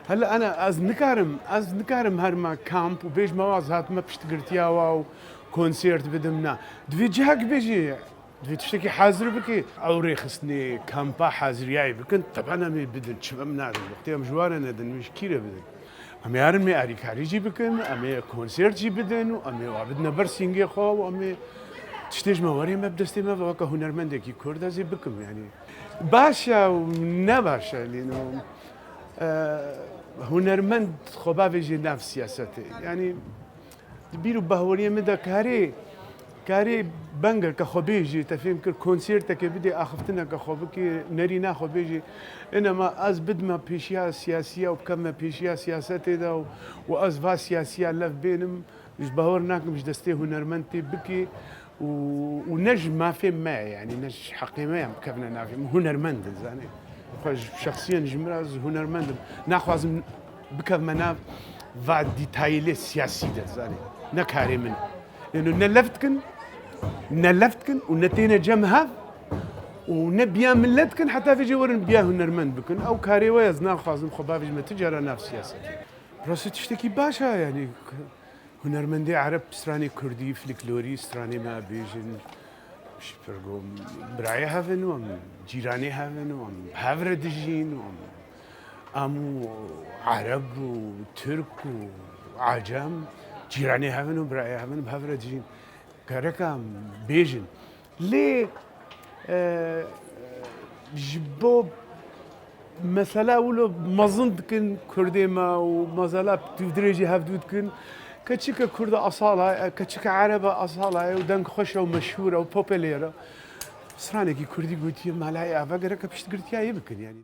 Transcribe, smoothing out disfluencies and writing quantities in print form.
هلا انا از نكارم هرما كامب وبيج مواز هات ما بشتقرتيا واو كونسيرت بدمنا دفي جهك بيجي دفي تشتكي حاضر بكي او ريخسني كامبا حاضرياي بكن طبعا انا بدن شباب نادم وقتها مجوارنا دن مش كيره بدن امي ارمي اري كاريجي بكن امي كونسيرت جي بدن امي وعبدنا برسينجي خو امي تشتيج مواري ما بدستي ما بقى هنرمندكي كوردا زي بكم يعني باشا ونباشا لانه هنرمند خبابي ناف سياسته يعني بيرو بهوريه مدى كاري بنجر كخبيجي تفهم كل كونسيرت كبدي اخفتنا كخبكي نرينا خبيجي انما از بدما بيشيا سياسيه وبكم بيشيا سياسته ده واز فا سياسيه لف بينهم مش بهورناك مش دستي هنرمنتي بكي ونجم ما في ما يعني نج حقي ما كيفنا نافهم هنرمند زاني شخصيا جمراز هنرمند ناخذ بكف مناف بعد ديتايلي سياسي ده زاني نكاري من لانه نلفتكن ونتينا جمها ونبيا ملتكن حتى في جورن بيا هنرمند بكن او كاري ويز ناخذ خبابج ما تجرى نفس سياسي بس تشتكي باشا يعني هنرمندي عرب ستراني كردي فلكلوري ستراني ما بيجن مش فرقو براي هافن وام جيراني هافن وام هافر دجين وام امو عرب وترك وعجم جيراني هافن وبراي هافن بهافر دجين كاركام بيجن ليه جبوب مثلا ولو مظند كن كردي ما ومزالا تدريجي هفدود كن كتشكا كردة أصالة كتشكا عربة أصالة ودنك خوشة ومشهورة وبوبيليرة سرانكي كردي قلتي مالاي أفاقرك بشتقرتيا يبكن يعني